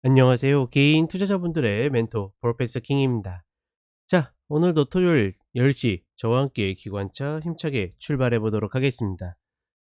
안녕하세요. 개인 투자자분들의 멘토 프로페서 킹입니다. 자, 오늘도 토요일 10시 저와 함께 기관차 힘차게 출발해 보도록 하겠습니다.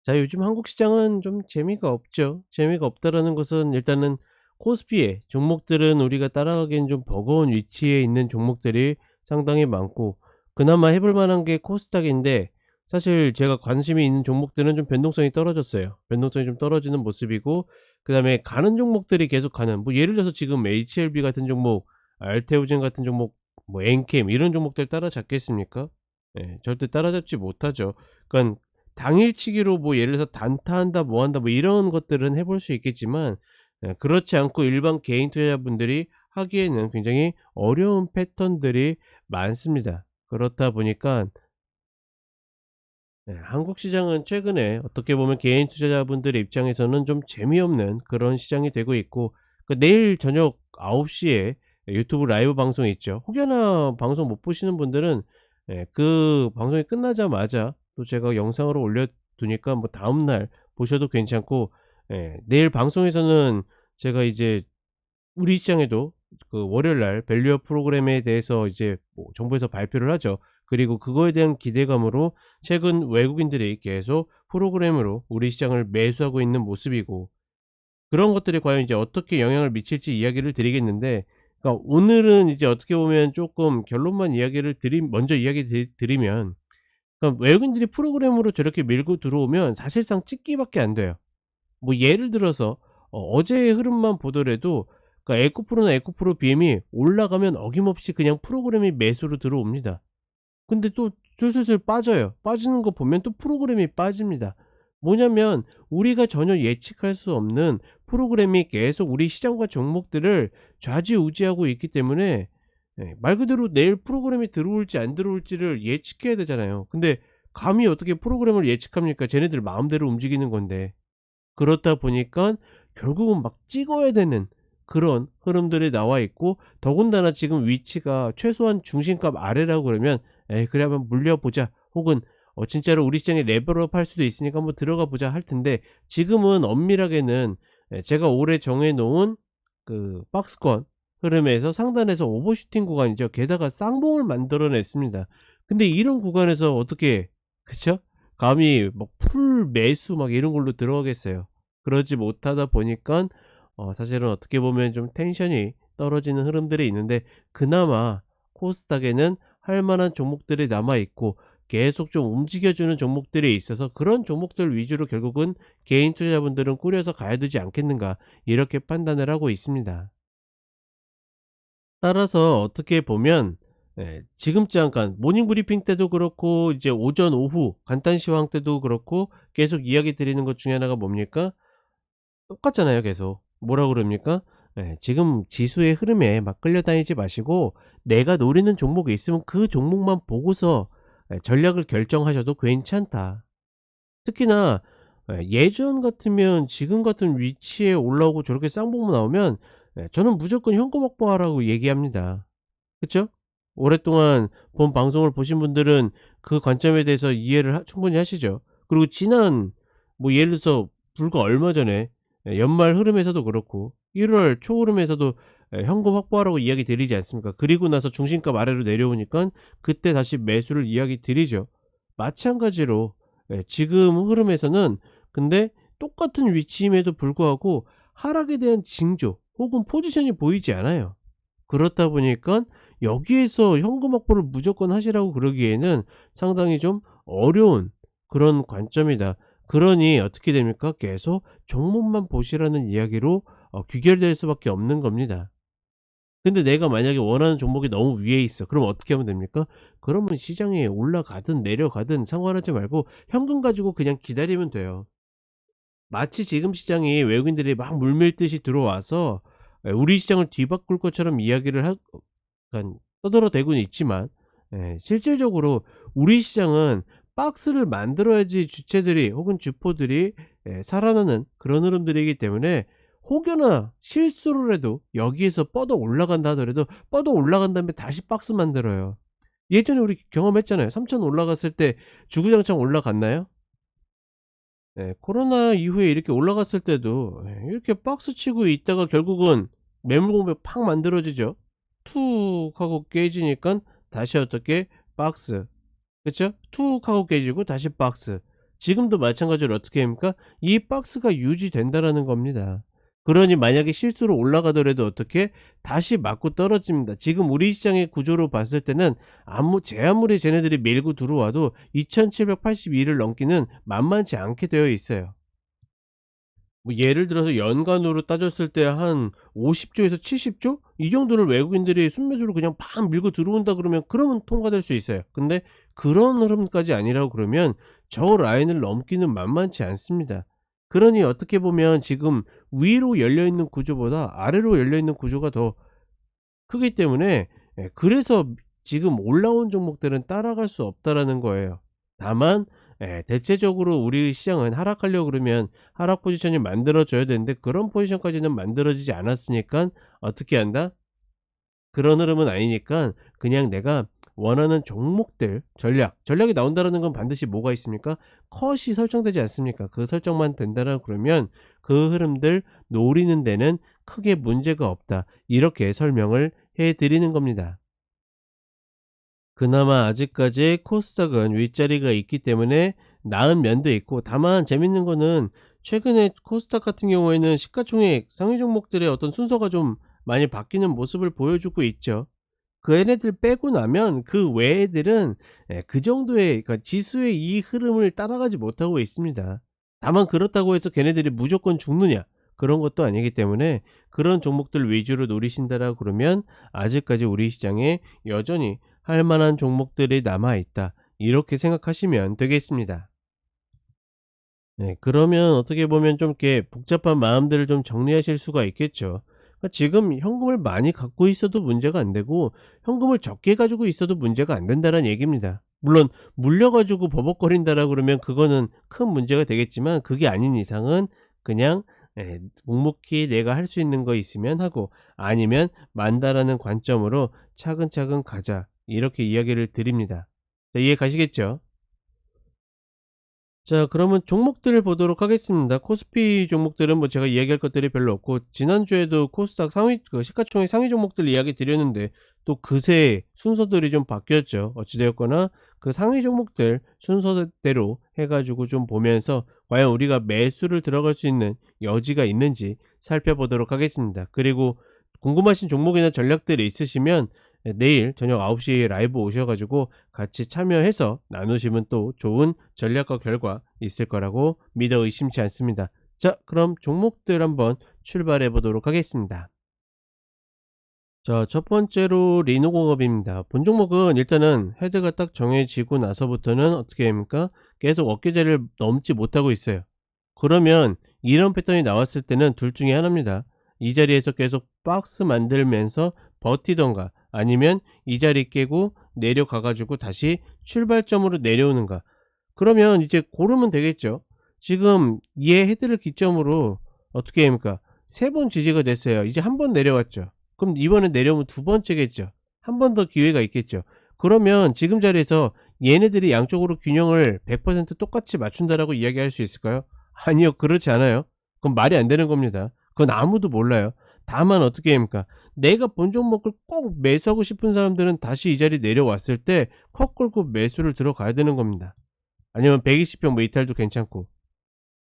자, 요즘 한국 시장은 좀 재미가 없죠. 재미가 없다라는 것은 일단은 코스피의 종목들은 우리가 따라가기엔 좀 버거운 위치에 있는 종목들이 상당히 많고, 그나마 해볼 만한 게 코스닥인데, 사실 제가 관심이 있는 종목들은 좀 변동성이 떨어졌어요. 변동성이 좀 떨어지는 모습이고, 그 다음에 가는 종목들이 계속 가는, 뭐 예를 들어서 지금 HLB 같은 종목, 알테오젠 같은 종목, 뭐 엔캠 이런 종목들 따라잡겠습니까? 예, 절대 따라잡지 못하죠. 그러니까 당일치기로 뭐 예를 들어서 단타한다 뭐 한다 뭐 이런 것들은 해볼 수 있겠지만, 그렇지 않고 일반 개인 투자자분들이 하기에는 굉장히 어려운 패턴들이 많습니다. 그렇다 보니까 한국 시장은 최근에 어떻게 보면 개인 투자자분들의 입장에서는 좀 재미없는 그런 시장이 되고 있고, 내일 저녁 9시에 유튜브 라이브 방송이 있죠. 혹여나 방송 못 보시는 분들은 그 방송이 끝나자마자 또 제가 영상으로 올려 두니까 뭐 다음날 보셔도 괜찮고, 내일 방송에서는 제가 이제 우리 시장에도 그 월요일 날 밸류업 프로그램에 대해서 이제 뭐 정부에서 발표를 하죠. 그리고 그거에 대한 기대감으로 최근 외국인들이 계속 프로그램으로 우리 시장을 매수하고 있는 모습이고, 그런 것들이 과연 이제 어떻게 영향을 미칠지 이야기를 드리겠는데, 그러니까 오늘은 이제 어떻게 보면 쪼끔 결론만 이야기를 먼저 드리면, 그러니까 외국인들이 프로그램으로 저렇게 밀고 들어오면 사실상 찍기밖에 안 돼요. 뭐 예를 들어서 어제의 흐름만 보더라도, 그러니까 에코프로나 에코프로 BM이 올라가면 어김없이 그냥 프로그램이 매수로 들어옵니다. 근데 또 슬슬슬 빠져요. 빠지는 거 보면 또 프로그램이 빠집니다. 뭐냐면 우리가 전혀 예측할 수 없는 프로그램이 계속 우리 시장과 종목들을 좌지우지하고 있기 때문에, 말 그대로 내일 프로그램이 들어올지 안 들어올지를 예측해야 되잖아요. 근데 감히 어떻게 프로그램을 예측합니까? 쟤네들 마음대로 움직이는 건데. 그렇다 보니까 결국은 막 찍어야 되는 그런 흐름들이 나와 있고, 더군다나 지금 위치가 최소한 중심값 아래라고 그러면 '에이 그래 한번 물려보자.' 혹은 진짜로 우리 시장에 레벨업 할 수도 있으니까 한번 들어가 보자 할 텐데, 지금은 엄밀하게는 제가 올해 정해 놓은 그 박스권 흐름에서 상단에서 오버슈팅 구간이죠. 게다가 쌍봉을 만들어 냈습니다. 근데 이런 구간에서 어떻게, 그쵸? 감히 막 풀 매수 막 이런 걸로 들어가겠어요. 그러지 못하다 보니깐 사실은 어떻게 보면 좀 텐션이 떨어지는 흐름들이 있는데, 그나마 코스닥에는 할 만한 종목들이 남아 있고 계속 좀 움직여 주는 종목들이 있어서, 그런 종목들 위주로 결국은 개인 투자자분들은 꾸려서 가야 되지 않겠는가, 이렇게 판단을 하고 있습니다. 따라서 어떻게 보면, 지금 잠깐 모닝 브리핑 때도 그렇고 이제 오전 오후 간단 시황 때도 그렇고 계속 이야기 드리는 것 중에 하나가 뭡니까? 똑같잖아요 계속. 뭐라 그럽니까? 지금 지수의 흐름에 막 끌려다니지 마시고 내가 노리는 종목이 있으면 그 종목만 보고서 전략을 결정하셔도 괜찮다. 특히나 예전 같으면 지금 같은 위치에 올라오고 저렇게 쌍봉 나오면, 저는 무조건 현금 확보하라고 얘기합니다. 그쵸? 오랫동안 본 방송을 보신 분들은 그 관점에 대해서 이해를 충분히 하시죠. 그리고 지난 뭐 예를 들어서 불과 얼마 전에 연말 흐름에서도 그렇고 1월 초 흐름에서도 현금 확보하라고 이야기 드리지 않습니까? 그리고 나서 중심값 아래로 내려오니깐 그때 다시 매수를 이야기 드리죠. 마찬가지로 지금 흐름에서는, 근데 똑같은 위치임에도 불구하고 하락에 대한 징조 혹은 포지션이 보이지 않아요. 그렇다 보니까 여기에서 현금 확보를 무조건 하시라고 그러기에는 상당히 좀 어려운 그런 관점이다. 그러니 어떻게 됩니까? 계속 종목만 보시라는 이야기로 귀결될 수밖에 없는 겁니다. 근데 내가 만약에 원하는 종목이 너무 위에 있어. 그럼 어떻게 하면 됩니까? 그러면 시장에 올라가든 내려가든 상관하지 말고 현금 가지고 그냥 기다리면 돼요. 마치 지금 시장이 외국인들이 막 물밀듯이 들어와서 우리 시장을 뒤바꿀 것처럼 이야기를 그러니까 떠들어대고는 있지만, 실질적으로 우리 시장은 박스를 만들어야지 주체들이 혹은 주포들이 살아나는 그런 흐름들이기 때문에, 혹여나 실수를 해도 여기에서 뻗어 올라간다 하더라도 뻗어 올라간 다음에 다시 박스 만들어요. 예전에 우리 경험했잖아요. 3천 올라갔을 때 주구장창 올라갔나요? 코로나 이후에 이렇게 올라갔을 때도 이렇게 박스 치고 있다가 결국은 매물 공백 팍 만들어지죠. 툭 하고 깨지니까 다시 어떻게 박스, 그쵸? 툭 하고 깨지고 다시 박스. 지금도 마찬가지로 어떻게 합니까? 이 박스가 유지된다라는 겁니다. 그러니 만약에 실수로 올라가더라도 어떻게 다시 맞고 떨어집니다. 지금 우리 시장의 구조로 봤을 때는 제 아무리 쟤네들이 밀고 들어와도 2782를 넘기는 만만치 않게 되어 있어요. 뭐 예를 들어서 연간으로 따졌을 때 한 50조에서 70조 이 정도를 외국인들이 순매수로 그냥 팍 밀고 들어온다 그러면 그러면 통과될 수 있어요. 근데 그런 흐름까지 아니라고 그러면 저 라인을 넘기는 만만치 않습니다. 그러니 어떻게 보면 지금 위로 열려 있는 구조보다 아래로 열려 있는 구조가 더 크기 때문에, 그래서 지금 올라온 종목들은 따라갈 수 없다라는 거예요. 다만 대체적으로 우리 시장은 하락하려고 그러면 하락 포지션이 만들어져야 되는데 그런 포지션까지는 만들어지지 않았으니까 어떻게 한다? 그런 흐름은 아니니까 그냥 내가 원하는 종목들 전략이 나온다라는 건 반드시 뭐가 있습니까? 컷이 설정되지 않습니까? 그 설정만 된다라 그러면 그 흐름들 노리는 데는 크게 문제가 없다. 이렇게 설명을 해 드리는 겁니다. 그나마 아직까지 코스닥은 윗자리가 있기 때문에 나은 면도 있고, 다만 재밌는 거는 최근에 코스닥 같은 경우에는 시가총액 상위 종목들의 어떤 순서가 좀 많이 바뀌는 모습을 보여주고 있죠. 그 얘네들 빼고 나면 그 외애들은 그 정도의, 그러니까 지수의 이 흐름을 따라가지 못하고 있습니다. 다만 그렇다고 해서 걔네들이 무조건 죽느냐, 그런 것도 아니기 때문에 그런 종목들 위주로 노리신다라고 그러면 아직까지 우리 시장에 여전히 할 만한 종목들이 남아 있다, 이렇게 생각하시면 되겠습니다. 네, 그러면 어떻게 보면 좀 이렇게 복잡한 마음들을 좀 정리하실 수가 있겠죠. 그러니까 지금 현금을 많이 갖고 있어도 문제가 안 되고 현금을 적게 가지고 있어도 문제가 안 된다는 얘기입니다. 물론 물려 가지고 버벅거린다라 그러면 그거는 큰 문제가 되겠지만, 그게 아닌 이상은 그냥 묵묵히 내가 할 수 있는 거 있으면 하고, 아니면 만다라는 관점으로 차근차근 가자, 이렇게 이야기를 드립니다. 자, 이해 가시겠죠? 자, 그러면 종목들을 보도록 하겠습니다. 코스피 종목들은 뭐 제가 이야기할 것들이 별로 없고, 지난주에도 코스닥 상위 시가총액 상위 종목들 이야기 드렸는데 또 그새 순서들이 좀 바뀌었죠. 어찌 되었거나 그 상위 종목들 순서대로 해 가지고 좀 보면서 과연 우리가 매수를 들어갈 수 있는 여지가 있는지 살펴보도록 하겠습니다. 그리고 궁금하신 종목이나 전략들이 있으시면 내일 저녁 9 시에 라이브 오셔 가지고 같이 참여해서 나누시면 또 좋은 전략과 결과 있을 거라고 믿어 의심치 않습니다. 자, 그럼 종목들 한번 출발해 보도록 하겠습니다. 자, 첫 번째로 리노공업입니다. 본 종목은 일단은 헤드가 딱 정해지고 나서부터는 어떻게 됩니까? 계속 어깨자리를 넘지 못하고 있어요. 그러면 이런 패턴이 나왔을 때는 둘 중에 하나입니다. 이 자리에서 계속 박스 만들면서 버티던가, 아니면 이 자리 깨고 내려가 가지고 다시 출발점으로 내려오는가. 그러면 이제 고르면 되겠죠. 지금 얘 헤드를 기점으로 어떻게 됩니까? 세 번 지지가 됐어요. 이제 한 번 내려왔죠. 그럼 이번에 내려오면 두 번째겠죠. 한 번 더 기회가 있겠죠. 그러면 지금 자리에서 얘네들이 양쪽으로 균형을 100% 똑같이 맞춘다라고 이야기할 수 있을까요? 아니요. 그렇지 않아요. 그건 말이 안 되는 겁니다. 그건 아무도 몰라요. 다만 어떻게 합니까? 내가 본 종목을 꼭 매수하고 싶은 사람들은 다시 이 자리 내려왔을 때 컷 걸고 매수를 들어가야 되는 겁니다. 아니면 120평 뭐 이탈도 괜찮고.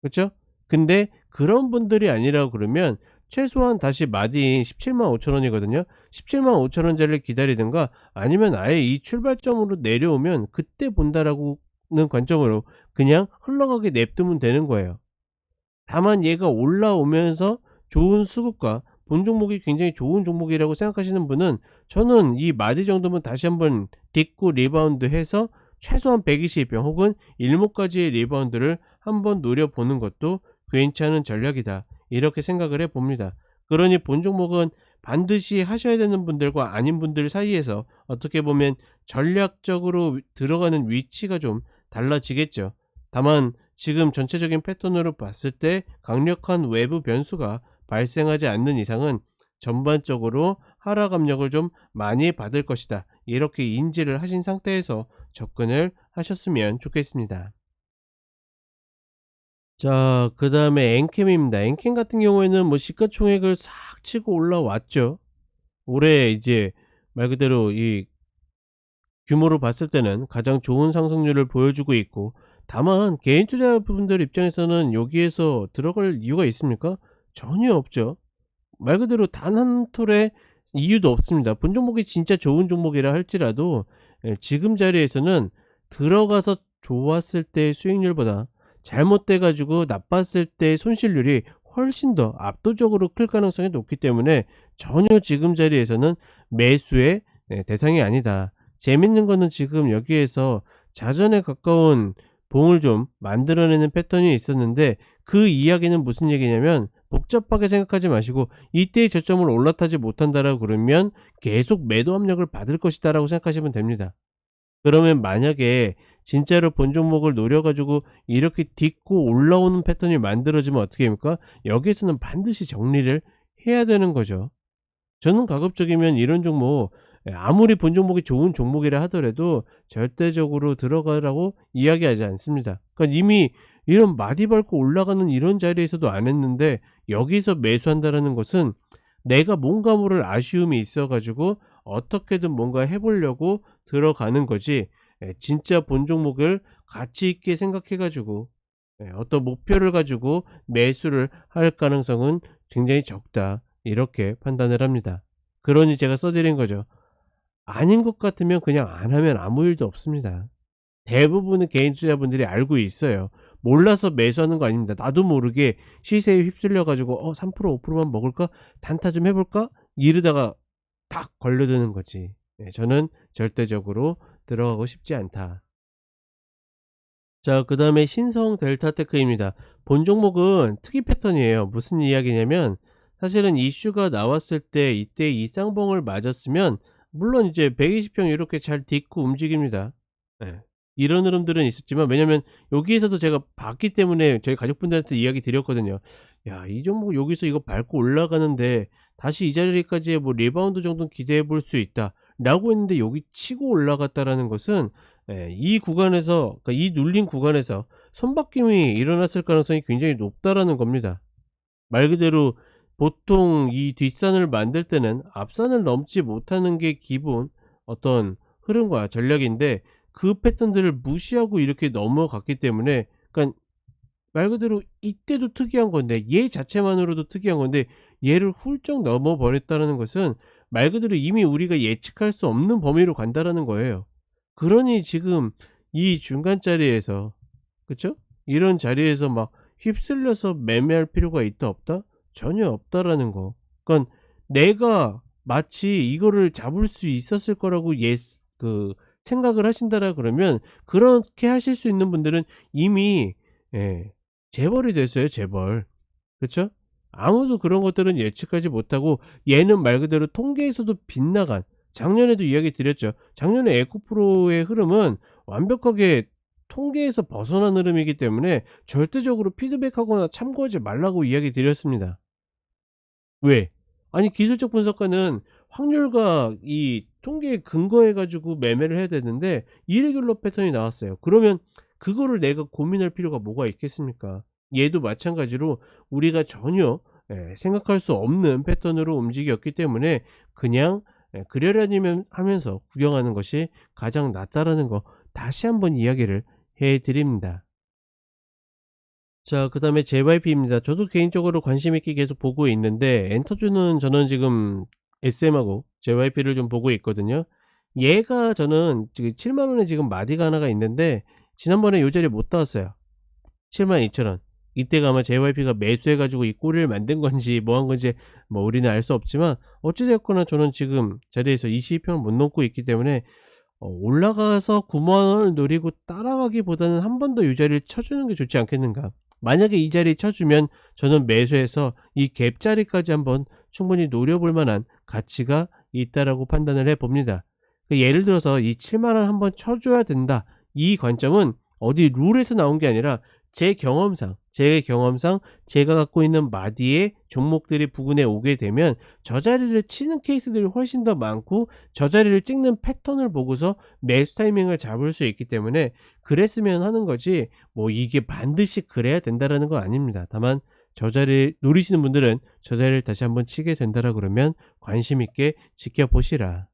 그쵸? 근데 그런 분들이 아니라고 그러면 최소한 다시 마진 175,000 원이거든요. 175,000 원짜리를 기다리든가, 아니면 아예 이 출발점으로 내려오면 그때 본다라고는 관점으로 그냥 흘러가게 냅두면 되는 거예요. 다만 얘가 올라오면서 좋은 수급과 본 종목이 굉장히 좋은 종목이라고 생각하시는 분은, 저는 이 마디 정도면 다시 한번 딛고 리바운드 해서 최소한 120병 혹은 일목까지의 리바운드를 한번 노려보는 것도 괜찮은 전략이다, 이렇게 생각을 해 봅니다. 그러니 본 종목은 반드시 하셔야 되는 분들과 아닌 분들 사이에서 어떻게 보면 전략적으로 들어가는 위치가 좀 달라지겠죠. 다만 지금 전체적인 패턴으로 봤을 때 강력한 외부 변수가 발생하지 않는 이상은 전반적으로 하락 압력을 좀 많이 받을 것이다, 이렇게 인지를 하신 상태에서 접근을 하셨으면 좋겠습니다. 자, 그다음에 엔캠입니다. 엔캠 같은 경우에는 뭐 시가총액을 싹 치고 올라왔죠. 올해 이제 말 그대로 이 규모로 봤을 때는 가장 좋은 상승률을 보여주고 있고, 다만 개인 투자분들 입장에서는 여기에서 들어갈 이유가 있습니까? 전혀 없죠. 말 그대로 단 한 톨의 이유도 없습니다. 본 종목이 진짜 좋은 종목이라 할지라도 지금 자리에서는 들어가서 좋았을 때의 수익률보다 잘못돼 가지고 나빴을 때의 손실률이 훨씬 더 압도적으로 클 가능성이 높기 때문에 전혀 지금 자리에서는 매수의 대상이 아니다. 재밌는 거는 지금 여기에서 자전에 가까운 봉을 좀 만들어내는 패턴이 있었는데, 그 이야기는 무슨 얘기냐면, 복잡하게 생각하지 마시고 이때의 저점을 올라타지 못한다라고 그러면 계속 매도 압력을 받을 것이다라고 생각하시면 됩니다. 그러면 만약에 진짜로 본 종목을 노려 가지고 이렇게 딛고 올라오는 패턴이 만들어지면 어떻게 됩니까? 여기에서는 반드시 정리를 해야 되는 거죠. 저는 가급적이면 이런 종목, 아무리 본 종목이 좋은 종목이라 하더라도 절대적으로 들어가라고 이야기하지 않습니다. 그러니까 이미 이런 마디 밟고 올라가는 이런 자리에서도 안 했는데 여기서 매수한다라는 것은 내가 뭔가 모를 아쉬움이 있어 가지고 어떻게든 뭔가 해 보려고 들어가는 거지, 진짜 본 종목을 가치 있게 생각해 가지고 어떤 목표를 가지고 매수를 할 가능성은 굉장히 적다, 이렇게 판단을 합니다. 그러니 제가 써 드린 거죠. 아닌 것 같으면 그냥 안 하면 아무 일도 없습니다. 대부분의 개인 투자분들이 알고 있어요. 몰라서 매수하는 거 아닙니다. 나도 모르게 시세에 휩쓸려 가지고 3% 5%만 먹을까? 단타 좀 해 볼까? 이러다가 딱 걸려드는 거지. 저는 절대적으로 들어가고 싶지 않다. 자, 그다음에 신성 델타테크입니다. 본 종목은 특이 패턴이에요. 무슨 이야기냐면, 사실은 이슈가 나왔을 때 이때 이 쌍봉을 맞았으면 물론 이제 120평 이렇게 잘 딛고 움직입니다. 예. 이런 흐름들은 있었지만, 왜냐면 여기에서도 제가 봤기 때문에 저희 가족분들한테 이야기 드렸거든요. "야, 이 종목 여기서 이거 밟고 올라가는데 다시 이 자리까지의 뭐 리바운드 정도는 기대해 볼 수 있다."라고 했는데 여기 치고 올라갔다라는 것은, 이 구간에서, 그러니까 이 눌린 구간에서 손바뀜이 일어났을 가능성이 굉장히 높다라는 겁니다. 말 그대로 보통 이 뒷산을 만들 때는 앞산을 넘지 못하는 게 기본 어떤 흐름과 전략인데, 그 패턴들을 무시하고 이렇게 넘어갔기 때문에, 그러니까 말 그대로 이때도 특이한 건데, 얘 자체만으로도 특이한 건데 얘를 훌쩍 넘어 버렸다는 것은 말 그대로 이미 우리가 예측할 수 없는 범위로 간다라는 거예요. 그러니 지금 이 중간 자리에서, 그쵸? 이런 자리에서 막 휩쓸려서 매매할 필요가 있다 없다? 전혀 없다라는 거. 그러니까 내가 마치 이거를 잡을 수 있었을 거라고 생각을 하신다라 그러면, 그렇게 하실 수 있는 분들은 이미 재벌이 됐어요, 재벌. 그쵸? 아무도 그런 것들은 예측하지 못하고, 얘는 말 그대로 통계에서도 빗나간, 작년에도 이야기 드렸죠. 작년에 에코프로의 흐름은 완벽하게 통계에서 벗어난 흐름이기 때문에 절대적으로 피드백하거나 참고하지 말라고 이야기 드렸습니다. 왜? 아니, 기술적 분석가는 확률과 이 통계에 근거해 가지고 매매를 해야 되는데 이레귤러 패턴이 나왔어요. 그러면 그거를 내가 고민할 필요가 뭐가 있겠습니까? 얘도 마찬가지로 우리가 전혀 생각할 수 없는 패턴으로 움직였기 때문에 그냥 그러려니면 하면서 구경하는 것이 가장 낫다라는 거 다시 한번 이야기를 해 드립니다. 자, 그다음에 JYP입니다. 저도 개인적으로 관심 있게 계속 보고 있는데, 엔터주는 저는 지금 SM하고 JYP를 좀 보고 있거든요. 얘가 저는 지금 7만 원에 지금 마디가 하나가 있는데 지난번에 요 자리에 못 닿았어요. 72,000원. 이때가 아마 JYP가 매수해 가지고 이 꼴을 만든 건지 뭐 한 건지 뭐 우리는 알 수 없지만, 어찌 됐거나 저는 지금 자리에서 22평을 못 넘고 있기 때문에 올라가서 9만 원을 노리고 따라가기보다는 한 번 더 이 자리를 쳐주는 게 좋지 않겠는가. 만약에 이 자리 쳐주면 저는 매수해서 이 갭 자리까지 한번 충분히 노려볼 만한 가치가 있다라고 판단을 해 봅니다. 예를 들어서 이 7만 원 한번 쳐줘야 된다, 이 관점은 어디 룰에서 나온 게 아니라 제 경험상 제 경험상 제가 갖고 있는 마디의 종목들이 부근에 오게 되면 저 자리를 치는 케이스들이 훨씬 더 많고 저 자리를 찍는 패턴을 보고서 매수 타이밍을 잡을 수 있기 때문에 그랬으면 하는 거지 뭐 이게 반드시 그래야 된다라는 건 아닙니다. 다만 저 자리 노리시는 분들은 저 자리를 다시 한번 치게 된다라 그러면 관심 있게 지켜보시라.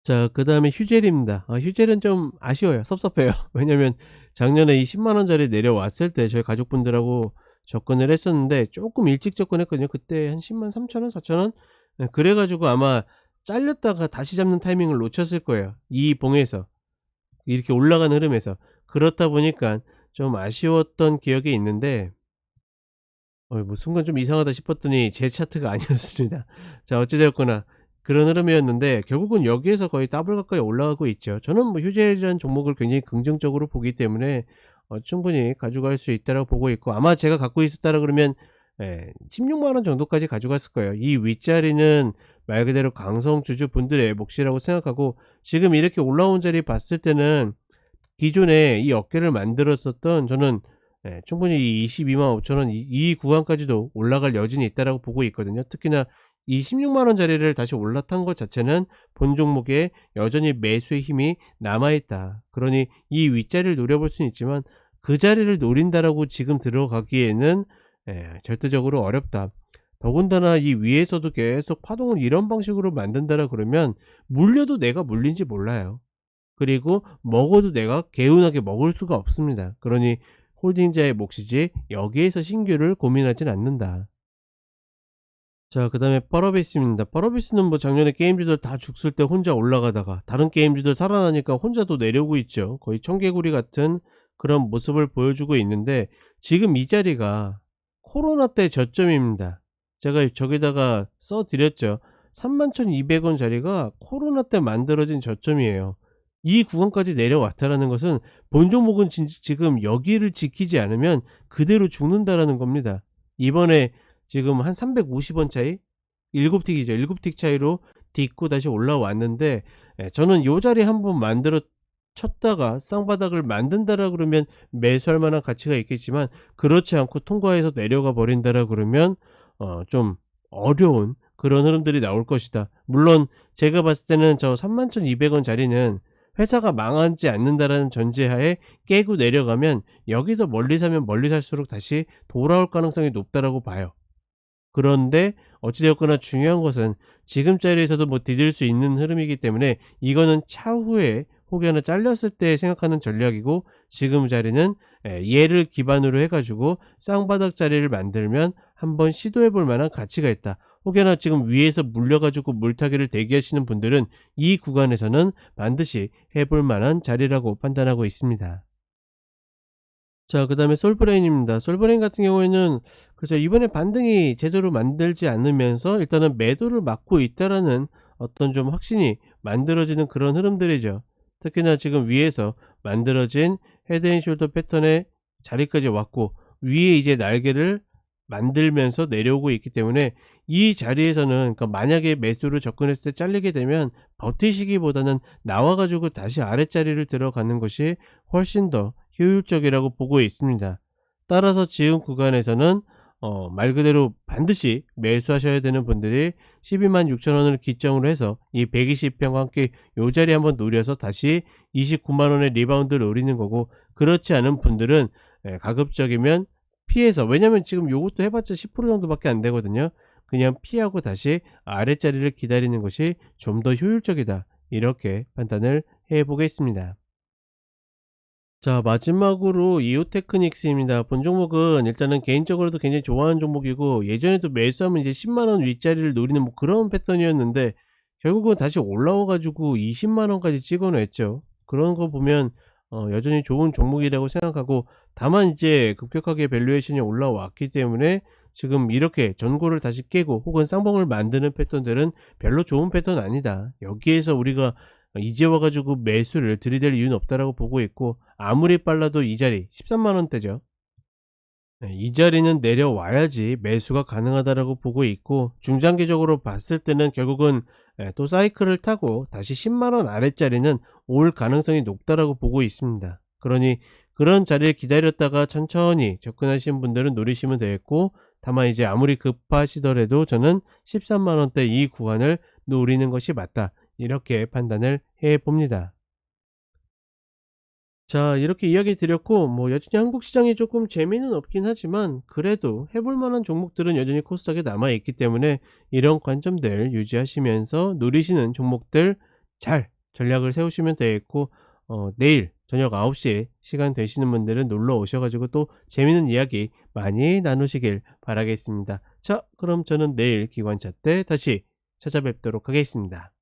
자, 그다음에 휴젤입니다. 휴젤은 좀 아쉬워요. 섭섭해요. 왜냐면 작년에 이 10만 원짜리 내려왔을 때 저희 가족분들하고 접근을 했었는데 조금 일찍 접근했거든요. 그때 한 10만 3천 원, 4천 원? 예, 그래 가지고 아마 잘렸다가 다시 잡는 타이밍을 놓쳤을 거예요. 이 봉에서 이렇게 올라가는 흐름에서. 그렇다 보니까 좀 아쉬웠던 기억이 있는데 뭐 순간 좀 이상하다 싶었더니 제 차트가 아니었습니다. 자, 어찌 되었거나 그런 흐름이었는데 결국은 여기에서 거의 더블 가까이 올라가고 있죠. 저는 뭐 휴젤이라는 종목을 굉장히 긍정적으로 보기 때문에 충분히 가져갈 수 있다고 보고 있고 아마 제가 갖고 있었다라 그러면 16만 원 정도까지 가져갔을 거예요. 이 윗자리는 말 그대로 강성 주주분들의 몫이라고 생각하고 지금 이렇게 올라온 자리 봤을 때는 기존에 이 어깨를 만들었었던 저는 충분히 이 22만 5천 원 이 구간까지도 올라갈 여진이 있다라고 보고 있거든요. 특히나 이 16만 원짜리를 다시 올라탄 것 자체는 본 종목에 여전히 매수의 힘이 남아 있다. 그러니 이 윗자리를 노려볼 수는 있지만 그 자리를 노린다라고 지금 들어가기에는 절대적으로 어렵다. 더군다나 이 위에서도 계속 파동을 이런 방식으로 만든다라 그러면 물려도 내가 물린지 몰라요. 그리고 먹어도 내가 개운하게 먹을 수가 없습니다. 그러니 홀딩자의 몫이지 여기에서 신규를 고민하진 않는다. 자, 그 다음에 파라비스입니다. 파라비스는 뭐 작년에 게임주들 다 죽을 때 혼자 올라가다가 다른 게임주들 살아나니까 혼자 또 내려오고 있죠. 거의 청개구리 같은 그런 모습을 보여주고 있는데 지금 이 자리가 코로나 때 저점입니다. 제가 저기다가 써드렸죠. 31,200원 자리가 코로나 때 만들어진 저점이에요. 이 구간까지 내려왔다라는 것은 본 종목은 지금 여기를 지키지 않으면 그대로 죽는다라는 겁니다. 이번에 지금 한 350원 차이 7틱이죠. 7틱 차이로 딛고 다시 올라왔는데 저는 요 자리 한번 만들어 쳤다가 쌍바닥을 만든다라 그러면 매수할 만한 가치가 있겠지만 그렇지 않고 통과해서 내려가 버린다라 그러면 좀 어려운 그런 흐름들이 나올 것이다. 물론 제가 봤을 때는 저 31,200원 자리는 회사가 망하지 않는다라는 전제하에 깨고 내려가면 여기서 멀리 사면 멀리 살수록 다시 돌아올 가능성이 높다라고 봐요. 그런데 어찌되었거나 중요한 것은 지금 자리에서도 뭐 디딜 수 있는 흐름이기 때문에 이거는 차후에 혹여나 잘렸을 때 생각하는 전략이고 지금 자리는 얘를 기반으로 해가지고 쌍바닥 자리를 만들면 한번 시도해 볼 만한 가치가 있다. 혹여나 지금 위에서 물려가지고 물타기를 대기하시는 분들은 이 구간에서는 반드시 해볼 만한 자리라고 판단하고 있습니다. 자, 그 다음에 솔브레인입니다. 솔브레인 같은 경우에는 그래서 이번에 반등이 제대로 만들지 않으면서 일단은 매도를 막고 있다라는 어떤 좀 확신이 만들어지는 그런 흐름들이죠. 특히나 지금 위에서 만들어진 헤드앤숄더 패턴의 자리까지 왔고 위에 이제 날개를 만들면서 내려오고 있기 때문에 이 자리에서는 그러니까 만약에 매수를 접근했을 때 잘리게 되면 버티시기보다는 나와 가지고 다시 아랫자리를 들어가는 것이 훨씬 더 효율적이라고 보고 있습니다. 따라서 지금 구간에서는 말 그대로 반드시 매수하셔야 되는 분들이 12만 6천 원을 기점으로 해서 이 120평과 함께 요 자리 한번 노려서 다시 29만 원의 리바운드를 노리는 거고 그렇지 않은 분들은 가급적이면 피해서 왜냐면 지금 요것도 해봤자 10% 정도밖에 안 되거든요. 그냥 피하고 다시 아랫자리를 기다리는 것이 좀 더 효율적이다. 이렇게 판단을 해 보겠습니다. 자, 마지막으로 이오테크닉스입니다. 본 종목은 일단은 개인적으로도 굉장히 좋아하는 종목이고 예전에도 매수하면 이제 10만원 윗자리를 노리는 뭐 그런 패턴이었는데 결국은 다시 올라와 가지고 20만원까지 찍어냈죠. 그런 거 보면 여전히 좋은 종목이라고 생각하고 다만 이제 급격하게 밸류에이션이 올라왔기 때문에 지금 이렇게 전고를 다시 깨고 혹은 쌍봉을 만드는 패턴들은 별로 좋은 패턴 아니다. 여기에서 우리가 이제 와가지고 매수를 들이댈 이유는 없다라고 보고 있고 아무리 빨라도 이 자리 13만원대죠. 이 자리는 내려와야지 매수가 가능하다라고 보고 있고 중장기적으로 봤을 때는 결국은 또 사이클을 타고 다시 10만원 아래짜리는 올 가능성이 높다라고 보고 있습니다. 그러니 그런 자리를 기다렸다가 천천히 접근하시는 분들은 노리시면 되겠고, 다만 이제 아무리 급하시더라도 저는 13만 원대 이 구간을 노리는 것이 맞다, 이렇게 판단을 해 봅니다. 자, 이렇게 이야기 드렸고, 뭐 여전히 한국 시장이 조금 재미는 없긴 하지만 그래도 해볼 만한 종목들은 여전히 코스닥에 남아 있기 때문에 이런 관점들 유지하시면서 노리시는 종목들 잘 전략을 세우시면 되겠고, 내일 저녁 9시에 시간 되시는 분들은 놀러 오셔 가지고 또 재미있는 이야기 많이 나누시길 바라겠습니다. 자, 그럼 저는 내일 기관차 때 다시 찾아뵙도록 하겠습니다.